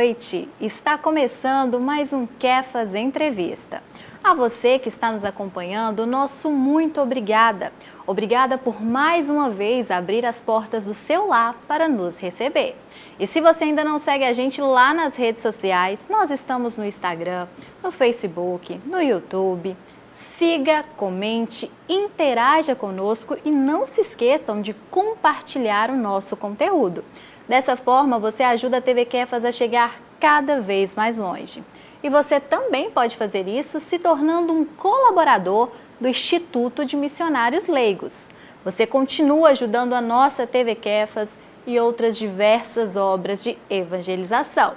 noite. Está começando mais um Kefas Entrevista. A você que está nos acompanhando, nosso muito obrigada. Obrigada por mais uma vez abrir as portas do seu lar para nos receber. E se você ainda não segue a gente lá nas redes sociais, nós estamos no Instagram, no Facebook, no YouTube. Siga, comente, interaja conosco e não se esqueçam de compartilhar o nosso conteúdo. Dessa forma, você ajuda a TV Kefas a chegar cada vez mais longe. E você também pode fazer isso se tornando um colaborador do Instituto de Missionários Leigos. Você continua ajudando a nossa TV Kefas e outras diversas obras de evangelização.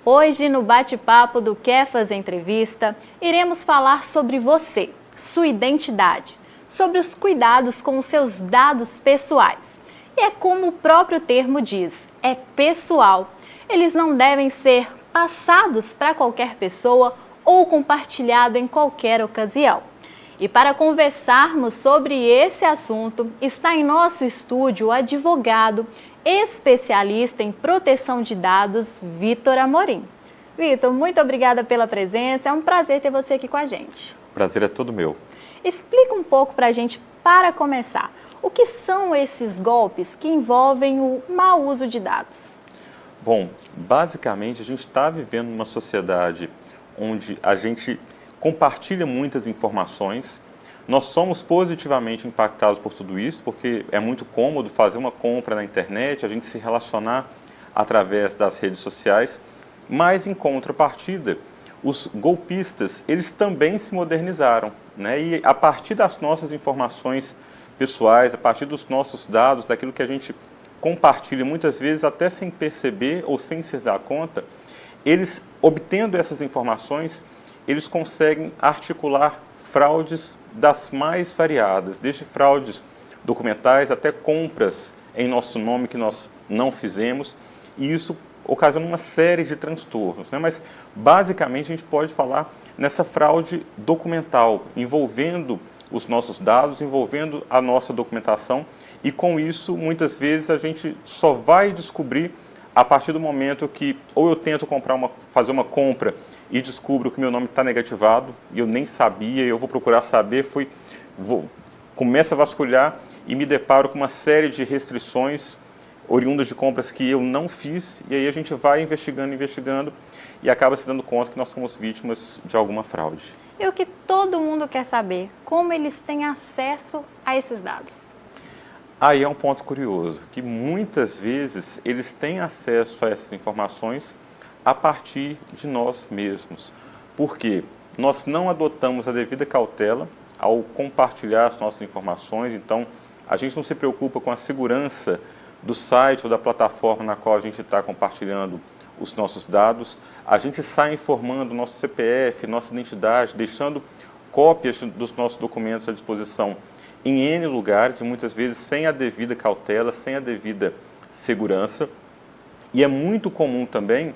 Hoje, no bate-papo do Kefas Entrevista, iremos falar sobre você, sua identidade, sobre os cuidados com os seus dados pessoais. E é como o próprio termo diz, é pessoal. Eles não devem ser passados para qualquer pessoa ou compartilhado em qualquer ocasião. E para conversarmos sobre esse assunto, está em nosso estúdio o advogado especialista em proteção de dados, Vitor Amorim. Vitor, muito obrigada pela presença, é um prazer ter você aqui com a gente. O prazer é todo meu. Explica um pouco para a gente, para começar, o que são esses golpes que envolvem o mau uso de dados? Bom, basicamente a gente está vivendo numa sociedade onde a gente compartilha muitas informações. Nós somos positivamente impactados por tudo isso, porque é muito cômodo fazer uma compra na internet, a gente se relacionar através das redes sociais, mas em contrapartida, os golpistas, eles também se modernizaram, né? E a partir das nossas informações pessoais, a partir dos nossos dados, daquilo que a gente compartilha muitas vezes até sem perceber ou sem se dar conta, eles, obtendo essas informações, eles conseguem articular fraudes das mais variadas, desde fraudes documentais até compras em nosso nome que nós não fizemos, e isso ocasiona uma série de transtornos, né? Mas basicamente a gente pode falar nessa fraude documental, envolvendo os nossos dados, envolvendo a nossa documentação, e com isso muitas vezes a gente só vai descobrir a partir do momento que ou eu tento fazer uma compra e descubro que meu nome está negativado, e eu nem sabia, eu vou procurar saber, começo a vasculhar e me deparo com uma série de restrições oriundas de compras que eu não fiz, e aí a gente vai investigando e acaba se dando conta que nós somos vítimas de alguma fraude. E o que todo mundo quer saber, como eles têm acesso a esses dados? Aí é um ponto curioso, que muitas vezes eles têm acesso a essas informações a partir de nós mesmos, porque nós não adotamos a devida cautela ao compartilhar as nossas informações, então a gente não se preocupa com a segurança do site ou da plataforma na qual a gente está compartilhando os nossos dados, a gente sai informando nosso CPF, nossa identidade, deixando cópias dos nossos documentos à disposição em N lugares, e muitas vezes sem a devida cautela, sem a devida segurança. E é muito comum também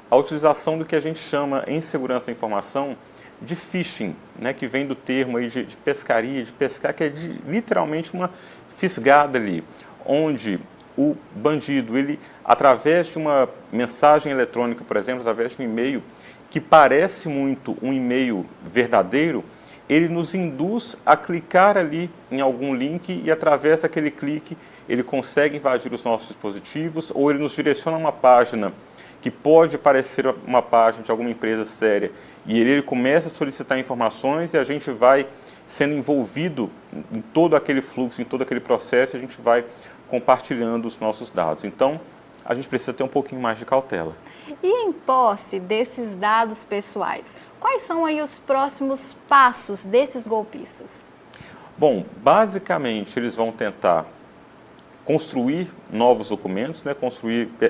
a utilização do que a gente chama em segurança da informação de phishing, né, que vem do termo aí de pescaria, de pescar, que é literalmente uma fisgada ali, onde o bandido, ele, através de uma mensagem eletrônica, por exemplo, através de um e-mail que parece muito um e-mail verdadeiro, ele nos induz a clicar ali em algum link e através daquele clique ele consegue invadir os nossos dispositivos, ou ele nos direciona a uma página que pode parecer uma página de alguma empresa séria, e ele começa a solicitar informações e a gente vai sendo envolvido em todo aquele fluxo, em todo aquele processo, e a gente vai compartilhando os nossos dados. Então, a gente precisa ter um pouquinho mais de cautela. E em posse desses dados pessoais, quais são aí os próximos passos desses golpistas? Bom, basicamente eles vão tentar construir novos documentos, né,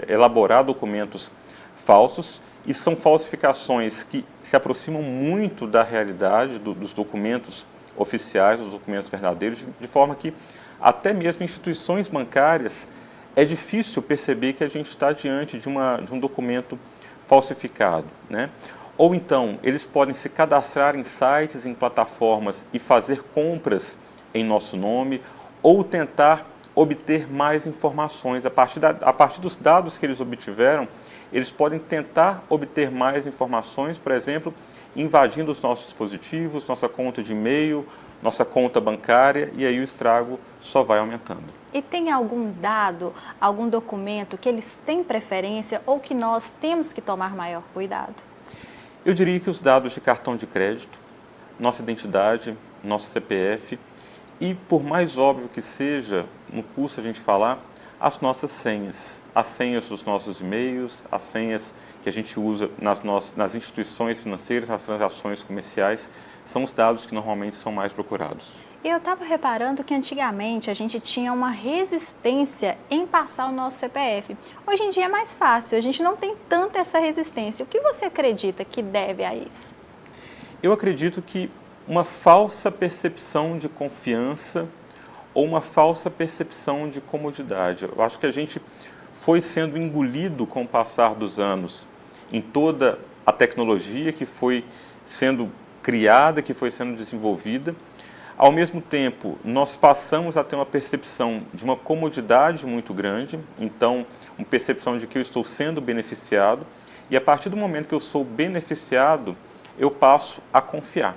elaborar documentos falsos, e são falsificações que se aproximam muito da realidade dos documentos oficiais, dos documentos verdadeiros, de forma que até mesmo instituições bancárias é difícil perceber que a gente está diante de um documento falsificado, né? Ou então, eles podem se cadastrar em sites, em plataformas e fazer compras em nosso nome, ou tentar obter mais informações. A partir dos dados que eles obtiveram, eles podem tentar obter mais informações, por exemplo, invadindo os nossos dispositivos, nossa conta de e-mail, nossa conta bancária, e aí o estrago só vai aumentando. E tem algum dado, algum documento que eles têm preferência ou que nós temos que tomar maior cuidado? Eu diria que os dados de cartão de crédito, nossa identidade, nosso CPF e, por mais óbvio que seja, no curso a gente falar, as nossas senhas, as senhas dos nossos e-mails, as senhas que a gente usa nas instituições financeiras, nas transações comerciais, são os dados que normalmente são mais procurados. Eu estava reparando que antigamente a gente tinha uma resistência em passar o nosso CPF. Hoje em dia é mais fácil, a gente não tem tanta essa resistência. O que você acredita que deve a isso? Eu acredito que uma falsa percepção de confiança ou uma falsa percepção de comodidade. Eu acho que a gente foi sendo engolido com o passar dos anos em toda a tecnologia que foi sendo criada, que foi sendo desenvolvida. Ao mesmo tempo, nós passamos a ter uma percepção de uma comodidade muito grande, então, uma percepção de que eu estou sendo beneficiado, e a partir do momento que eu sou beneficiado, eu passo a confiar.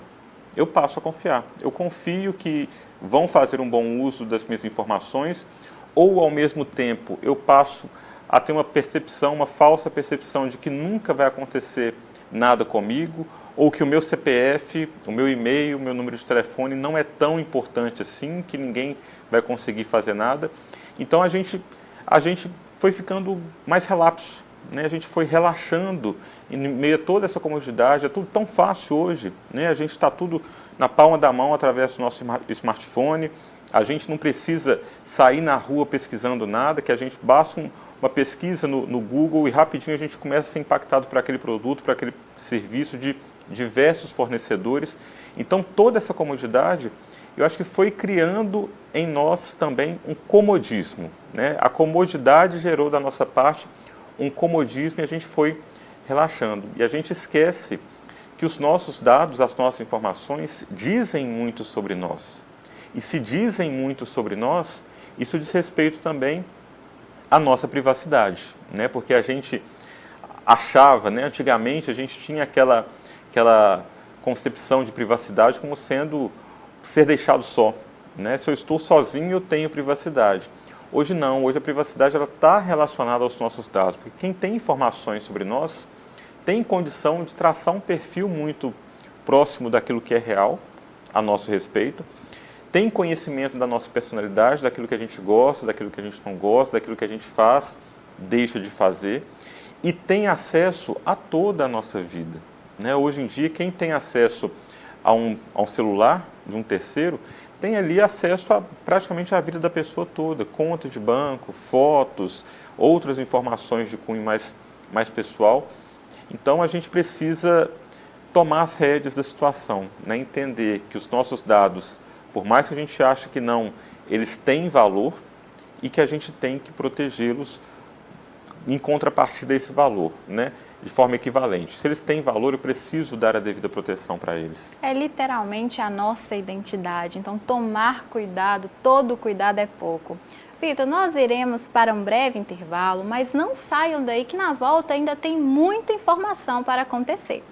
Eu confio que vão fazer um bom uso das minhas informações, ou ao mesmo tempo eu passo a ter uma percepção, uma falsa percepção de que nunca vai acontecer nada comigo, ou que o meu CPF, o meu e-mail, o meu número de telefone não é tão importante assim, que ninguém vai conseguir fazer nada. Então a gente foi ficando mais relapso, né? A gente foi relaxando em meio a toda essa comodidade, é tudo tão fácil hoje, né? A gente está tudo na palma da mão através do nosso smartphone, a gente não precisa sair na rua pesquisando nada, que a gente basta uma pesquisa no Google e rapidinho a gente começa a ser impactado por aquele produto, por aquele serviço de diversos fornecedores. Então toda essa comodidade, eu acho que foi criando em nós também um comodismo, né? A comodidade gerou da nossa parte um comodismo e a gente foi relaxando. E a gente esquece que os nossos dados, as nossas informações dizem muito sobre nós. E se dizem muito sobre nós, isso diz respeito também à nossa privacidade, né? Porque a gente achava, né, antigamente a gente tinha aquela concepção de privacidade como sendo ser deixado só, né? Se eu estou sozinho, eu tenho privacidade. Hoje não, hoje a privacidade está relacionada aos nossos dados, porque quem tem informações sobre nós tem condição de traçar um perfil muito próximo daquilo que é real a nosso respeito, tem conhecimento da nossa personalidade, daquilo que a gente gosta, daquilo que a gente não gosta, daquilo que a gente faz, deixa de fazer, e tem acesso a toda a nossa vida, né? Hoje em dia, quem tem acesso a um celular de um terceiro, tem ali acesso a praticamente a vida da pessoa toda, conta de banco, fotos, outras informações de cunho mais pessoal. Então, a gente precisa tomar as rédeas da situação, né? Entender que os nossos dados, por mais que a gente ache que não, eles têm valor e que a gente tem que protegê-los em contrapartida a esse valor, né? De forma equivalente. Se eles têm valor, eu preciso dar a devida proteção para eles. É literalmente a nossa identidade, então tomar cuidado, todo cuidado é pouco. Vitor, nós iremos para um breve intervalo, mas não saiam daí que na volta ainda tem muita informação para acontecer.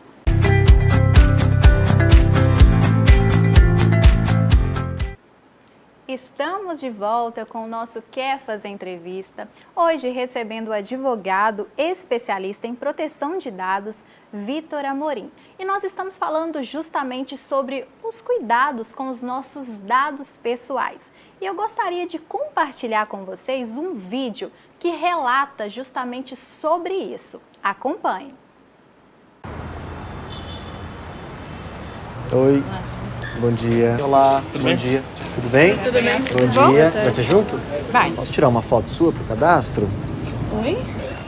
Estamos de volta com o nosso Quer Fazer Entrevista, hoje recebendo o advogado especialista em proteção de dados, Vitor Amorim. E nós estamos falando justamente sobre os cuidados com os nossos dados pessoais. E eu gostaria de compartilhar com vocês um vídeo que relata justamente sobre isso. Acompanhe. Oi. Bom dia. Olá, bom dia. Tudo bem? Tudo bem. Bom dia. Vai ser junto? Vai. Posso tirar uma foto sua pro cadastro? Oi?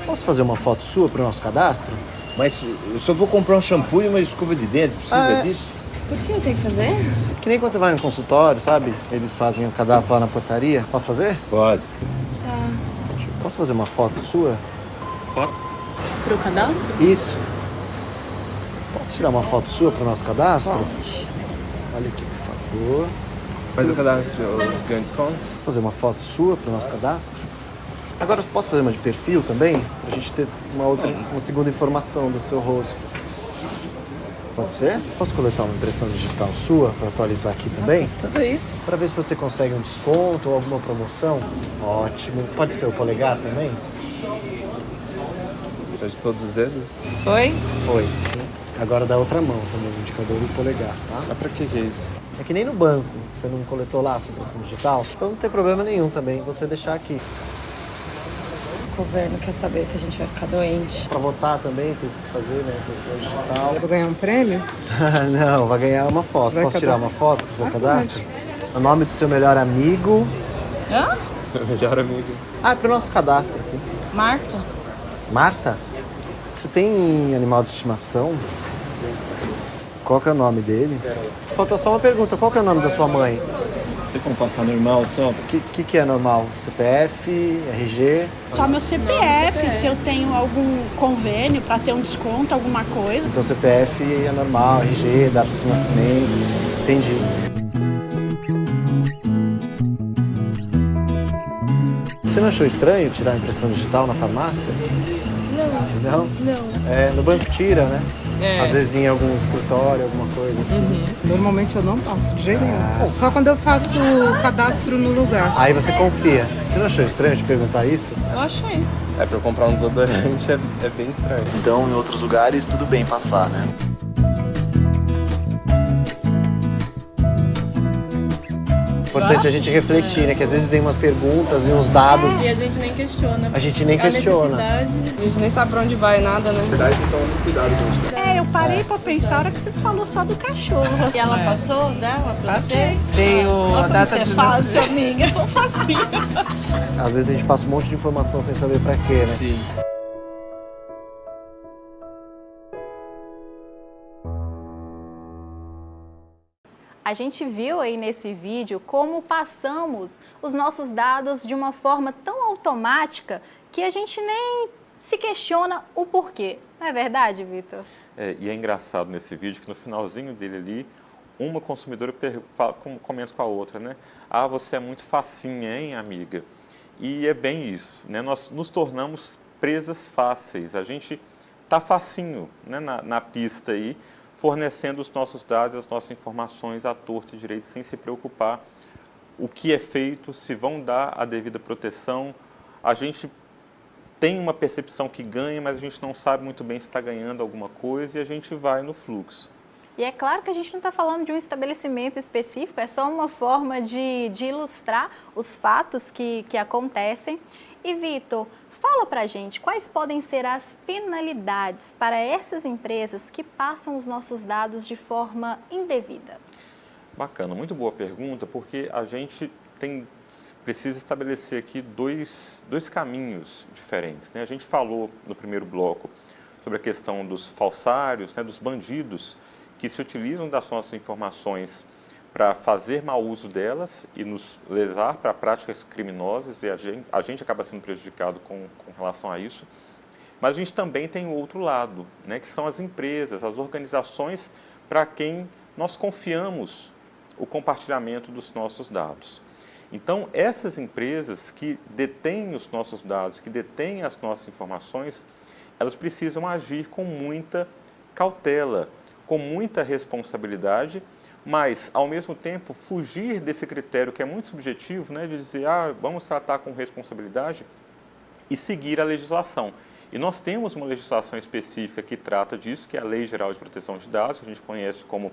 Posso fazer uma foto sua pro nosso cadastro? Mas eu só vou comprar um shampoo e uma escova de dente, precisa disso? Por que eu tenho que fazer? Que nem quando você vai no consultório, sabe? Eles fazem o cadastro lá na portaria. Posso fazer? Pode. Tá. Posso fazer uma foto sua? Fotos? Pro cadastro? Isso. Posso tirar uma foto sua pro nosso cadastro? Pode. Olha aqui, por favor. Mas o cadastro ganha desconto? Posso fazer uma foto sua pro nosso cadastro? Agora, posso fazer uma de perfil também? Pra gente ter uma segunda informação do seu rosto. Pode ser? Posso coletar uma impressão digital sua para atualizar aqui também? Nossa, tudo isso? Para ver se você consegue um desconto ou alguma promoção. Ótimo. Pode ser o polegar também? De todos os dedos? Foi? Foi. Agora da outra mão também, o indicador e o polegar, tá? Mas pra que é isso? É que nem no banco, você não coletou lá a sua impressão digital, então não tem problema nenhum também você deixar aqui. O governo quer saber se a gente vai ficar doente. Para votar também tem que fazer, né, impressão digital. Eu vou ganhar um prêmio? Não, vai ganhar uma foto. Vai Posso tirar cadastrar? uma foto pro seu Ah, cadastro? O nome do seu melhor amigo. Hã? Meu melhor amigo. Ah, é pro nosso cadastro aqui. Marta? Marta? Você tem animal de estimação? Qual que é o nome dele? Falta só uma pergunta. Qual que é o nome da sua mãe? Tem como passar normal só? O que é normal? CPF, RG? Só meu CPF, se eu tenho algum convênio para ter um desconto, alguma coisa. Então CPF é normal, RG, data de nascimento. Entendi. Você não achou estranho tirar a impressão digital na farmácia? Não. Não? É, no banco tira, né? É. Às vezes em algum escritório, alguma coisa assim. Normalmente eu não passo de jeito nenhum. Só quando eu faço o cadastro no lugar. Aí você confia. Você não achou estranho de perguntar isso? Eu achei. É pra eu comprar um desodorante, é bem estranho. Então, em outros lugares, tudo bem passar, né? Importante a gente refletir, né? Que às vezes vem umas perguntas e uns dados. E a gente nem questiona. A gente nem questiona. A gente nem sabe pra onde vai, nada, né? Na verdade, então, cuidado com isso. Eu parei para pensar a hora que você falou só do cachorro. E ela passou os dela pra você? Tenho a data Você é de fácil, nascimento. amiga, eu sou facinho. Às vezes a gente passa um monte de informação sem saber pra quê, né? Sim. A gente viu aí nesse vídeo como passamos os nossos dados de uma forma tão automática que a gente nem se questiona o porquê. Não é verdade, Vitor? E é engraçado nesse vídeo que no finalzinho dele ali, uma consumidora comenta com a outra, né? Ah, você é muito facinha, hein, amiga? E é bem isso, né? Nós nos tornamos presas fáceis. A gente tá facinho, né, na pista aí, fornecendo os nossos dados, as nossas informações à torta e direito, sem se preocupar o que é feito, se vão dar a devida proteção. A gente tem uma percepção que ganha, mas a gente não sabe muito bem se está ganhando alguma coisa e a gente vai no fluxo. E é claro que a gente não está falando de um estabelecimento específico, é só uma forma de ilustrar os fatos que acontecem. E, Vitor, fala pra gente quais podem ser as penalidades para essas empresas que passam os nossos dados de forma indevida. Bacana, muito boa pergunta, porque a gente precisa estabelecer aqui dois caminhos diferentes, né? A gente falou no primeiro bloco sobre a questão dos falsários, né, dos bandidos que se utilizam das nossas informações para fazer mau uso delas e nos levar para práticas criminosas, e a gente acaba sendo prejudicado com relação a isso. Mas a gente também tem o outro lado, né, que são as empresas, as organizações para quem nós confiamos o compartilhamento dos nossos dados. Então, essas empresas que detêm os nossos dados, que detêm as nossas informações, elas precisam agir com muita cautela, com muita responsabilidade, mas, ao mesmo tempo, fugir desse critério que é muito subjetivo, né, de dizer, vamos tratar com responsabilidade e seguir a legislação. E nós temos uma legislação específica que trata disso, que é a Lei Geral de Proteção de Dados, que a gente conhece como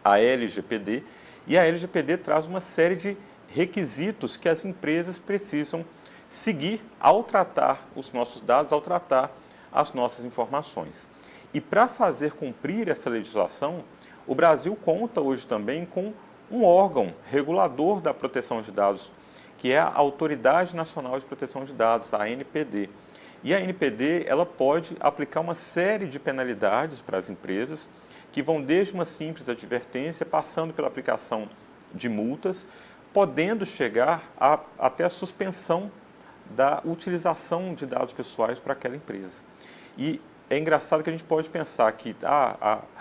a LGPD, e a LGPD traz uma série de requisitos que as empresas precisam seguir ao tratar os nossos dados, ao tratar as nossas informações. E para fazer cumprir essa legislação, o Brasil conta hoje também com um órgão regulador da proteção de dados, que é a Autoridade Nacional de Proteção de Dados, a ANPD. E a ANPD, ela pode aplicar uma série de penalidades para as empresas, que vão desde uma simples advertência, passando pela aplicação de multas, podendo chegar até a suspensão da utilização de dados pessoais para aquela empresa. E é engraçado que a gente pode pensar que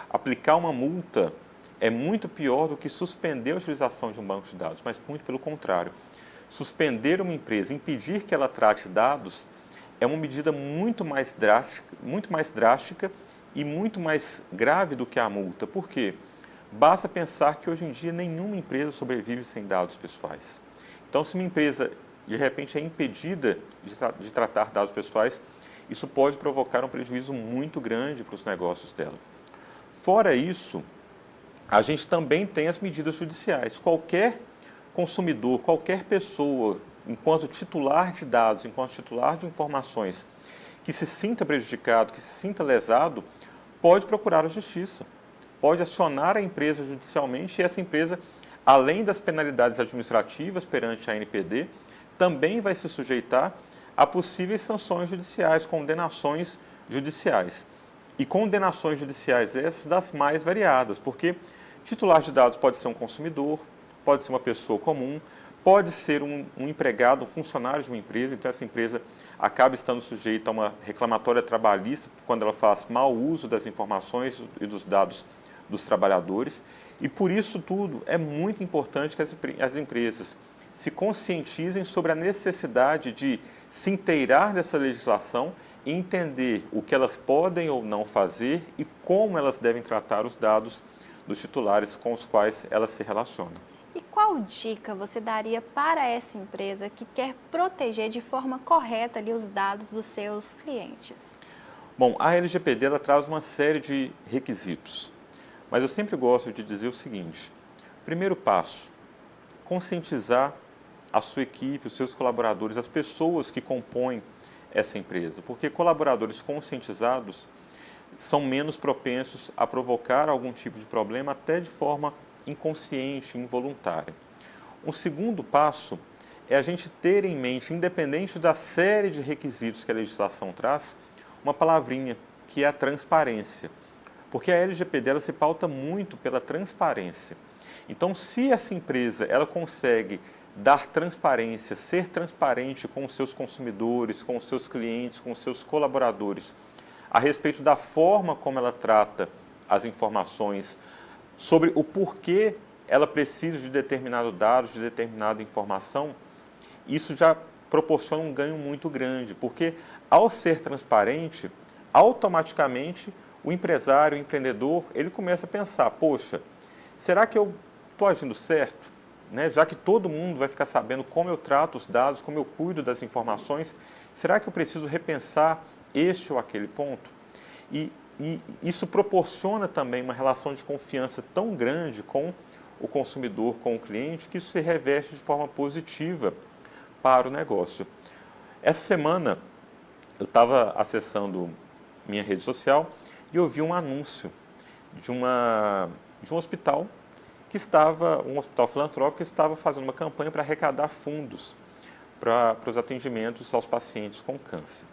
aplicar uma multa é muito pior do que suspender a utilização de um banco de dados, mas muito pelo contrário. suspender uma empresa, impedir que ela trate dados, é uma medida muito mais drástica e muito mais grave do que a multa. Por quê? Basta pensar que hoje em dia nenhuma empresa sobrevive sem dados pessoais. Então, se uma empresa, de repente, é impedida de tratar dados pessoais, isso pode provocar um prejuízo muito grande para os negócios dela. Fora isso, a gente também tem as medidas judiciais. Qualquer consumidor, qualquer pessoa, enquanto titular de dados, enquanto titular de informações, que se sinta prejudicado, que se sinta lesado, pode procurar a justiça, pode acionar a empresa judicialmente e essa empresa, além das penalidades administrativas perante a ANPD, também vai se sujeitar a possíveis sanções judiciais, condenações judiciais. E condenações judiciais essas das mais variadas, porque titular de dados pode ser um consumidor, pode ser uma pessoa comum, pode ser um empregado, um funcionário de uma empresa, então essa empresa acaba estando sujeita a uma reclamatória trabalhista quando ela faz mau uso das informações e dos dados dos trabalhadores. E por isso tudo é muito importante que as empresas se conscientizem sobre a necessidade de se inteirar dessa legislação e entender o que elas podem ou não fazer e como elas devem tratar os dados dos titulares com os quais elas se relacionam. E qual dica você daria para essa empresa que quer proteger de forma correta ali os dados dos seus clientes? Bom, a LGPD ela traz uma série de requisitos, mas eu sempre gosto de dizer o seguinte: primeiro passo, conscientizar a sua equipe, os seus colaboradores, as pessoas que compõem essa empresa, porque colaboradores conscientizados são menos propensos a provocar algum tipo de problema, até de forma inconsciente, involuntária. Um segundo passo é a gente ter em mente, independente da série de requisitos que a legislação traz, uma palavrinha, que é a transparência. Porque a LGPD ela se pauta muito pela transparência. Então, se essa empresa ela consegue dar transparência, ser transparente com os seus consumidores, com os seus clientes, com os seus colaboradores, a respeito da forma como ela trata as informações, sobre o porquê ela precisa de determinado dado, de determinada informação, isso já proporciona um ganho muito grande, porque ao ser transparente, automaticamente o empresário, o empreendedor, ele começa a pensar, poxa, será que eu estou agindo certo? Né? Já que todo mundo vai ficar sabendo como eu trato os dados, como eu cuido das informações, será que eu preciso repensar este ou aquele ponto? E isso proporciona também uma relação de confiança tão grande com o consumidor, com o cliente, que isso se reverte de forma positiva para o negócio. Essa semana eu estava acessando minha rede social e eu vi um anúncio de um hospital um hospital filantrópico que estava fazendo uma campanha para arrecadar fundos para os atendimentos aos pacientes com câncer.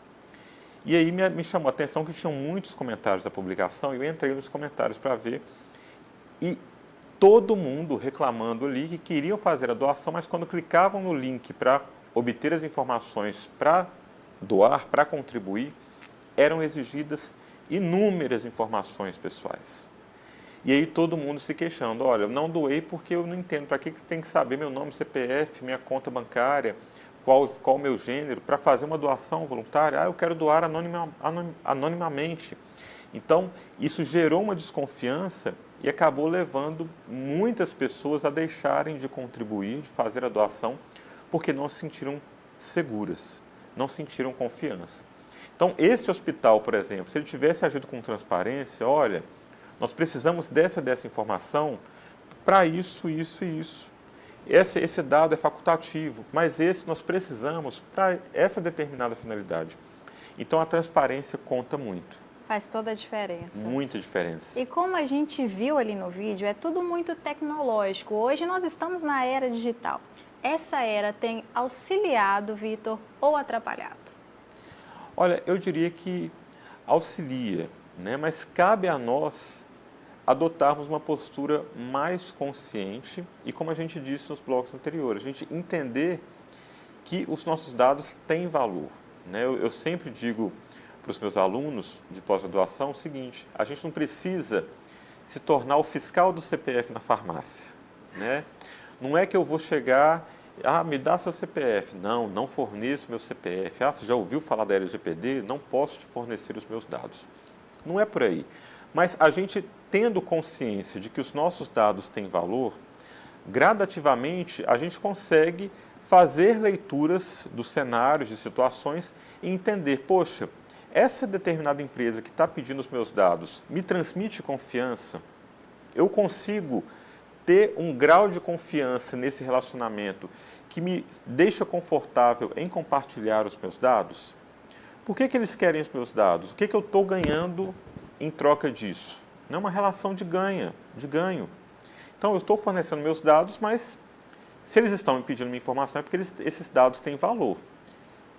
E aí me chamou a atenção que tinham muitos comentários da publicação, e eu entrei nos comentários para ver, e todo mundo reclamando ali que queriam fazer a doação, mas quando clicavam no link para obter as informações para doar, para contribuir, eram exigidas inúmeras informações pessoais. E aí todo mundo se queixando, olha, eu não doei porque eu não entendo, para que tem que saber meu nome, CPF, minha conta bancária, qual o meu gênero, para fazer uma doação voluntária? Eu quero doar anonimamente. Então, isso gerou uma desconfiança e acabou levando muitas pessoas a deixarem de contribuir, de fazer a doação, porque não se sentiram seguras, não sentiram confiança. Então, esse hospital, por exemplo, se ele tivesse agido com transparência, olha, nós precisamos dessa informação para isso, isso e isso. Esse dado é facultativo, mas esse nós precisamos para essa determinada finalidade. Então, a transparência conta muito. Faz toda a diferença. Muita diferença. E como a gente viu ali no vídeo, é tudo muito tecnológico. Hoje nós estamos na era digital. Essa era tem auxiliado, Vitor, ou atrapalhado? Olha, eu diria que auxilia, né? Mas cabe a nós adotarmos uma postura mais consciente e, como a gente disse nos blocos anteriores, a gente entender que os nossos dados têm valor. Né? Eu sempre digo para os meus alunos de pós-graduação o seguinte: a gente não precisa se tornar o fiscal do CPF na farmácia. Né? Não é que eu vou chegar Ah, me dá seu CPF. Não, não forneço meu CPF. Ah, você já ouviu falar da LGPD? Não posso te fornecer os meus dados. Não é por aí. Mas a gente tendo consciência de que os nossos dados têm valor, gradativamente a gente consegue fazer leituras dos cenários, de situações e entender, poxa, essa determinada empresa que está pedindo os meus dados me transmite confiança? Eu consigo ter um grau de confiança nesse relacionamento que me deixa confortável em compartilhar os meus dados? Por que eles querem os meus dados? O que eu estou ganhando em troca disso? Não é uma relação de ganho. Então, eu estou fornecendo meus dados, mas se eles estão me pedindo minha informação é porque esses dados têm valor.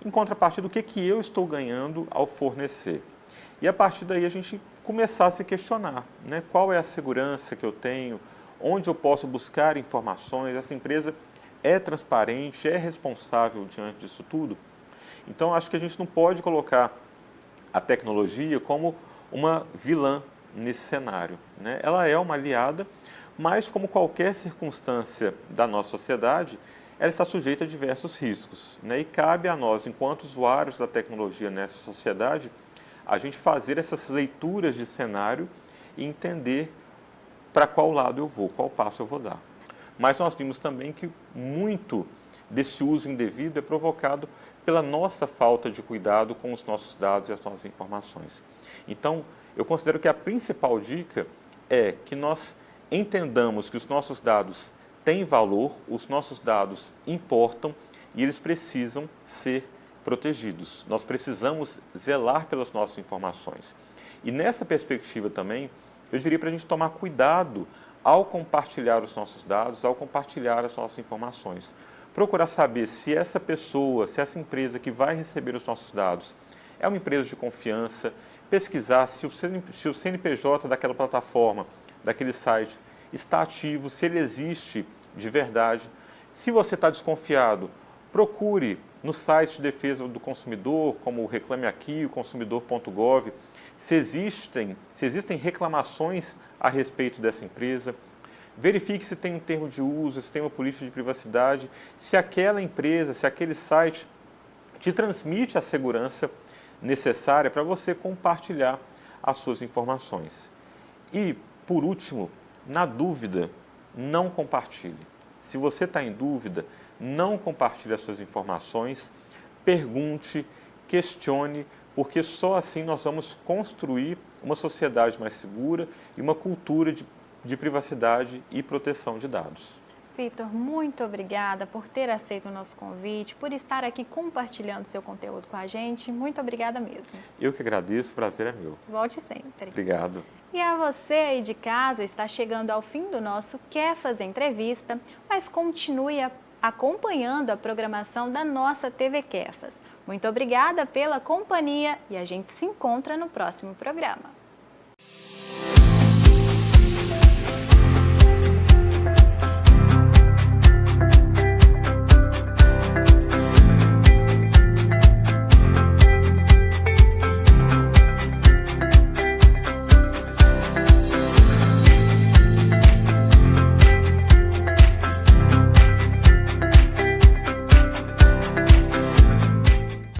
Em contrapartida, o que eu estou ganhando ao fornecer? E a partir daí a gente começar a se questionar, né? Qual é a segurança que eu tenho? Onde eu posso buscar informações? Essa empresa é transparente, é responsável diante disso tudo? Então, acho que a gente não pode colocar a tecnologia como uma vilã nesse cenário, né? Ela é uma aliada, mas como qualquer circunstância da nossa sociedade, ela está sujeita a diversos riscos, né? E cabe a nós, enquanto usuários da tecnologia nessa sociedade, a gente fazer essas leituras de cenário e entender para qual lado eu vou, qual passo eu vou dar. Mas nós vimos também que muito desse uso indevido é provocado pela nossa falta de cuidado com os nossos dados e as nossas informações. Então, eu considero que a principal dica é que nós entendamos que os nossos dados têm valor, os nossos dados importam e eles precisam ser protegidos. Nós precisamos zelar pelas nossas informações. E nessa perspectiva também, eu diria para a gente tomar cuidado ao compartilhar os nossos dados, ao compartilhar as nossas informações. Procurar saber se essa pessoa, se essa empresa que vai receber os nossos dados é uma empresa de confiança, pesquisar se o CNPJ daquela plataforma, daquele site, está ativo, se ele existe de verdade. Se você está desconfiado, procure no site de defesa do consumidor, como o Reclame Aqui, o consumidor.gov, se existem reclamações a respeito dessa empresa. Verifique se tem um termo de uso, se tem uma política de privacidade, se aquela empresa, se aquele site te transmite a segurança necessária para você compartilhar as suas informações. E, por último, na dúvida, não compartilhe. Se você está em dúvida, não compartilhe as suas informações, pergunte, questione, porque só assim nós vamos construir uma sociedade mais segura e uma cultura de privacidade e proteção de dados. Vitor, muito obrigada por ter aceito o nosso convite, por estar aqui compartilhando seu conteúdo com a gente. Muito obrigada mesmo. Eu que agradeço, o prazer é meu. Volte sempre. Obrigado. E a você aí de casa, está chegando ao fim do nosso Quer Fazer Entrevista, mas continue acompanhando a programação da nossa TV Querfas. Muito obrigada pela companhia e a gente se encontra no próximo programa.